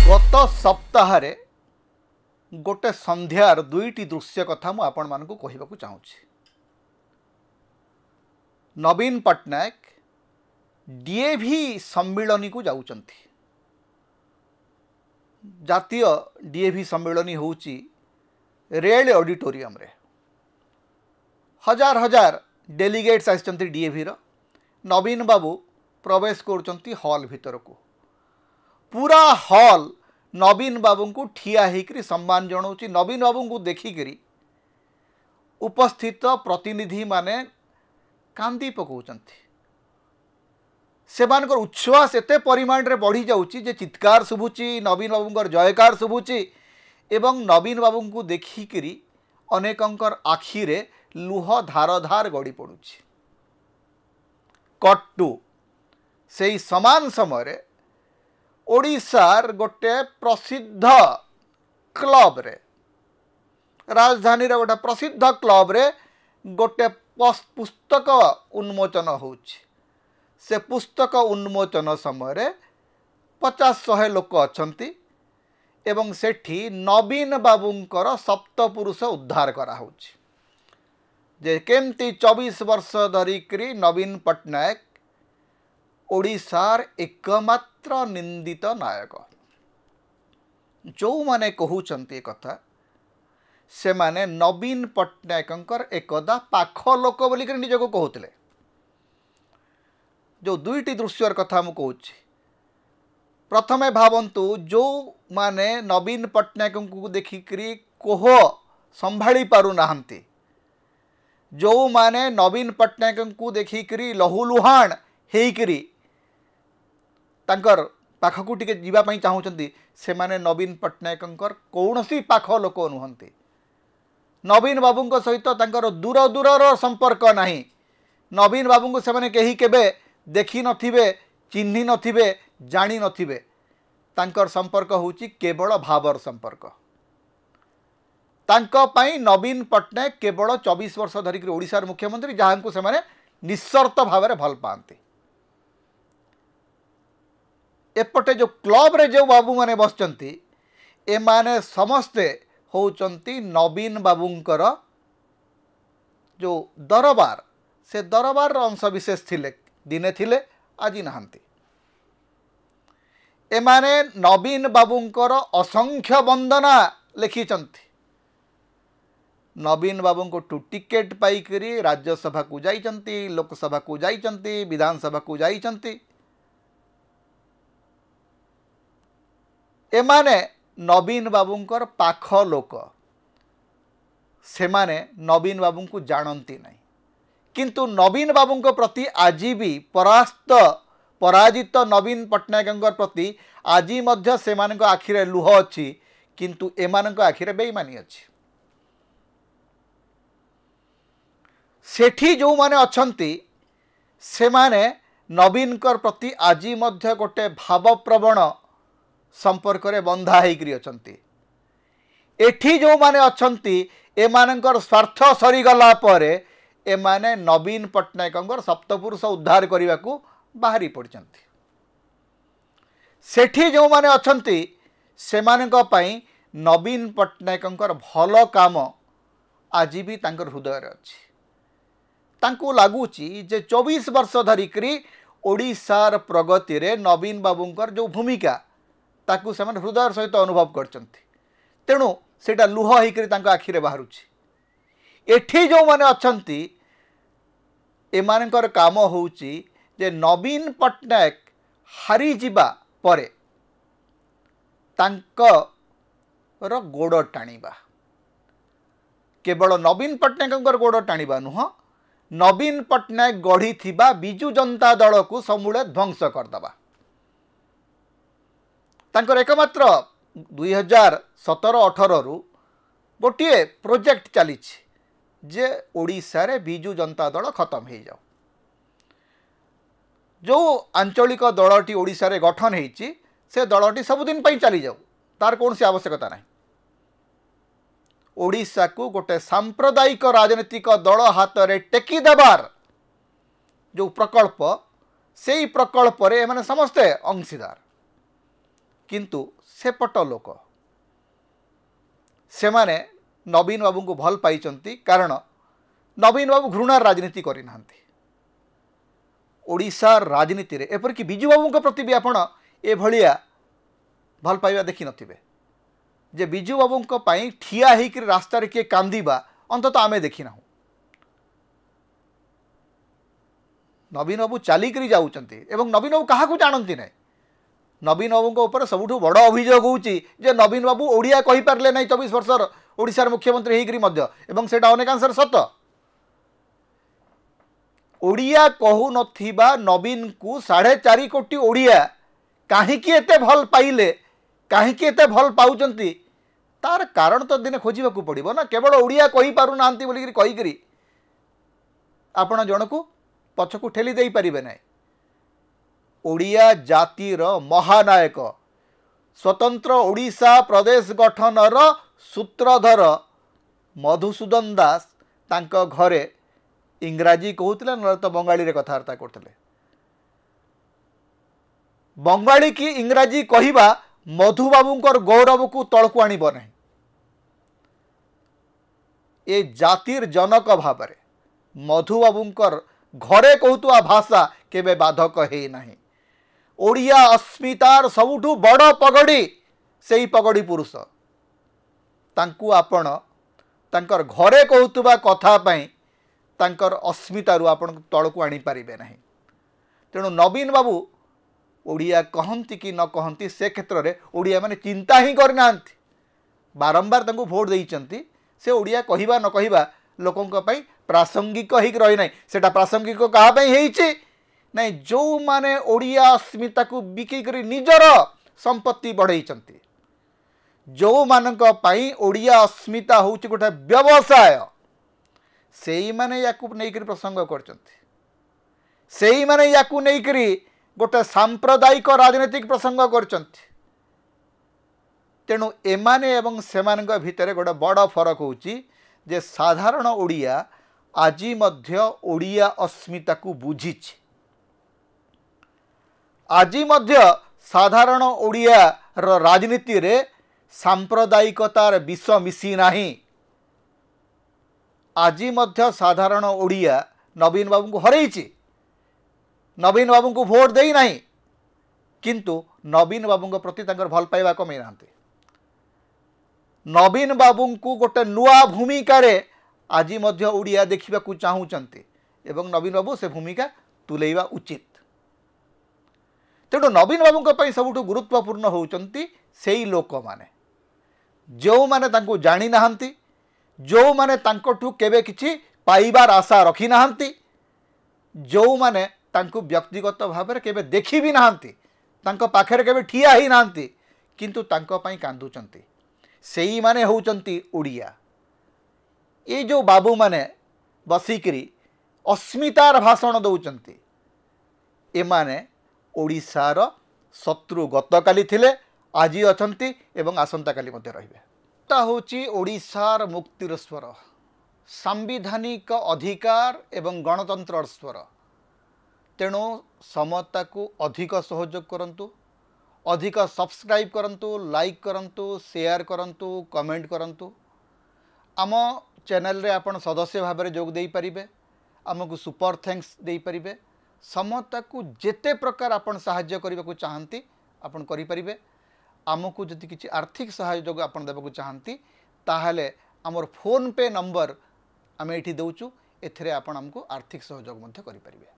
गत सप्ताह गोटे संध्यार दुईटी दृश्य कथा मु आपण मानकु कहिबाकु चाहूछि। नवीन पट्टनायक डीएवी सम्मिलनी को जाउचंती। जातीय डीएवी सम्मिलनी होउची रेल ऑडिटोरियम रे। हजार हजार डेलीगेट्स आइचंती डीएवी रो। नवीन बाबू प्रवेश करुचंती हॉल भीतर को। पूरा हॉल नवीन बाबू को ठिया होकर सम्मान जनाऊँच। नवीन बाबू को देखिक उपस्थित प्रतिनिधि माने कांदी पकाउचंती। सेमानकर उच्छ्वास एते परिमाण रे बढ़ी जाउची जे चित्कार शुभुची, नवीन बाबूंकर जयकार शुभुची एवं नवीन बाबू को देखिक अनेकंकर आखि रे लुह धार धार गड़ी पड़ुची। कट टू से समान समय ओडिशार गोटे प्रसिद्ध क्लब रे, राजधानी रे गोटे प्रसिद्ध क्लब रे गोटे पुस्तक उन्मोचन होउछि। से पुस्तक उन्मोचन समय 50-100 लोक अछंती एवं सेठी नवीन बाबूंकर सप्तपुरुष उद्धार करा होउछि। जे केमती 24 वर्ष धरिकरी नवीन पट्टनायक ओडिशार एकमात्र निंदित नायक। जो माने कहउचंती कथा से माने नवीन पट्टनायकंकर एकदा पाख लोक बोली कर निजको कहउतले। जो दुईटी दृश्यर कथा मु कहउछि। प्रथमे भावंतु जो माने नवीन पट्टनायक को देखिकरी कोह संभाली पारु नाहंती, जो माने नवीन पट्टनायक को देखिकरी लहुलुहाण हेइकरी तांकर पाखकू टिके जीवा पई चाहउचंती, से माने नवीन पट्टनायकंकर कौनसी पाख लोक नुहंती। नवीन बाबूंक सहित तांकर दूर दूरर संपर्क नाही। नवीन बाबू को सेमाने केही केबे देखि नथिबे, चिन्हि नथिबे, जानी नथिबे। तांकर संपर्क होउची केवल भावर संपर्क। तांको पई नवीन पट्टनायक केवल 24 वर्ष धरिक ओडिशार मुख्यमंत्री, जहां को सेमाने निस्सर्त भाव भल पाते। एपटे जो क्लब रे जो बाबू माने बसचंती, ए माने समस्ते होउचंती नवीन बाबूंकर जो दरबार, से दरबार अंश विशेष थिले। दिने थिले, आज नहांती। ए माने नवीन बाबूंकर असंख्य वंदना लिखिचंती। नवीन बाबू को टू टिकेट पाइकरी राज्यसभा को जाइचंती, लोकसभा को जाइचंती, विधानसभा को जाइचंती। एमाने नवीन बाबूंकर पाख लोक, से माने नवीन बाबू को जानती नहीं। किंतु नवीन बाबू प्रति आज भी पराजित नवीन पट्टनायक प्रति आज मध्य से आखिरे लुह अच्छी, किंतु एमानक आखिरे बेईमानी अच्छी। सेठी जो माने अछंती, से माने नवीन प्रति आज मध्य गोटे भावप्रवण संपर्क रे बंधा होकर अछंती। एठी जो माने अछंती, एमानकर स्वार्थ सरीगला परे एमाने नवीन पट्टनायकंकर सप्तपुरुष उद्धार करने को बाहरी पड़चंती। सेठी जो माने अछंती, सेमानक पई नवीन पट्टनायकंकर भल काम आज भी तांकर हृदय रे अछि। तांको लागुची जे 24 वर्ष धरिकरी ओडिशार प्रगति रे नवीन बाबूंकर जो भूमिका ताकू से हृदय सहित अनुभव करचंती। तेणु सेटा लुह होकर तांको आखिरे बाहरुची। एठी जो माने अछंती, एमानकर काम होउची जे नवीन पट्टनायक हारी जिबा परे तांकर गोड़ टाणीबा। केवल नवीन पट्टनायकंकर गोड़ टाणीबा नुह, नवीन पट्टनायक गढ़ी थिबा बिजु जनता दल को समूले ध्वंस करदबा। तांकर एकमात्र 2017-18 रु गोटे प्रोजेक्ट चली जे ओडिशा रे बिजु जनता दल खत्म हो जाओ। जो आंचलिक दलटी ओडिशा रे गठन होईची, से दलटी सबुदिन पई चली जाओ, तार कौन सी आवश्यकता नहीं। ओडिशा को गोटे सांप्रदायिक राजनीतिक दल हाथ रे टेकी देबार जो प्रकल्प सेई प्रकल्प एमाने समस्ते अंशीदार किंतु सेपट लोक से माने नवीन बाबू को भल पाई कारण नवीन बाबू घृणार राजनीति करना ओडिशा राजनीति रे एपरिक विजु बाबू प्रति भी आपण ए भलिया भल पाइबा देखि नथिबे जे विजु बाबू ठिया होकर रास्ता किए कांदीबा अंततः आमे देखी ना नवीन बाबू चलिकी जाऊँच नवीन बाबू क्या जानती ना नवीन बाबू ऊपर सबुठ बड़ अभियोग होची जे नवीन बाबू ओडिया कहि पारले नहीं 24 वर्षर ओडिशार मुख्यमंत्री होइकरी मध्य एवं सेटा अनेकांशर सत ओडिया कहू नथिबा नवीन को 4.5 कोटी ओडिया काहीकि एते भल पाइले काहीकि एते भल पाउचंती तार कारण तो दिने खोजिबा को पड़िबो ना केवल ओडिया कहि पारु नांती बोली करी आपण जनकू पछकू ठेली देई परिबे नै ओडिया जातिर महानायक स्वतंत्र ओडिशा प्रदेश गठनर सूत्रधर मधुसूदन दास तांको घरे इंग्राजी कहूतिले न तो बंगाली रे कथावार्ता करथिले बंगाली की इंग्राजी कहिबा मधु बाबूंकर गौरव को तळकु आनिबो नहीं ए जातिर जनक भाबरे मधु बाबूंकर घरे कहतुआ भाषा केबे बाधक हे नहीं ओडिया अस्मितार सबुठु बड़ पगड़ी सेई पगड़ी पुरुष तांकु आपण तांकर घरे कहतुबा कथा पई तांकर अस्मितारु आपण तळकु आनी पारिबे नहीं तेणु नवीन बाबू ओडिया कहती कि न कहती से क्षेत्र में ओडिया माने चिंता ही करना बारंबार तांकु भोट देइचंती से ओडिया कहिबा न कहिबा लोकंक पई प्रासंगिक हिक रही नहीं सेटा प्रासंगिक कहा पई नहीं जो माने ओडिया अस्मिता को बिकी करी निजर संपत्ति बढ़ाई जो मानक पई ओडिया अस्मिता होउची गोटे व्यवसाय सेई माने याकू नेइकरी प्रसंग करचंती सेई माने याकू नेइकरी गोटे सांप्रदायिक राजनीतिक प्रसंग करचंती तेणु एमाने एवं सेमानक भितरे गोटे बड़ फरक होउची जे साधारण ओडिया आजी मध्य ओडिया अस्मिता को बुझीछि आजी मध्य साधारण ओडिया राजनीति रे सांप्रदायिकतार विष मिसी नाही आजी मध्य साधारण ओडिया नवीन बाबू को हरैछि नवीन बाबू को भोट देई नाही किंतु नवीन बाबू प्रति तांकर भल पाइबा कमे नांती नवीन बाबू को गोटे नुआ भूमिका रे आजी मध्य ओडिया देखिबा को चाहूचंती एवं नवीन बाबू से भूमिका तुलेइबा उचित तेणु नवीन बाबू सबुठ गुरुत्वपूर्ण होउचंती सेई लोक माने जो माने तांको जानी नाहंती जो माने तांकोठु केबे किछि पाइबार आशा रखी नाहंती जो माने तांको व्यक्तिगत भाव में केबे देखि भी नाहंती तांको पाखरे केबे ठिया ही नाहंती किंतु तांको पई कांदुचंती सेई माने होउचंती ओडिया ये जो बाबू माने बसिकरी अस्मितार भाषण दौचंती एमाने ओडिशार शत्रु गतकाली थिले आज अछंती एवं आसंता काली मध्य रहिबे ता होची ओडिशार मुक्तिर स्वर सांविधानिक अधिकार एवं गणतंत्र स्वर तेणु समता को अधिक सहयोग करंतु अधिक सब्सक्राइब करंतु लाइक करंतु शेयर करंतु कमेंट करंतु आम चैनल रे आपण सदस्य भाव में जोग दे पारिबे आमको सुपर थैंक्स दे पारिबे समता को जेते प्रकार आपण सहाय्य करबा को चाहंती आपण करि परिबे आमको जति किछि आर्थिक सहयोग आपण देबा को चाहंती ताहाले हमर फोन पे नंबर आमे एठी दउचु एथरे आपण हमको आर्थिक सहयोग मध्ये करि परिबे।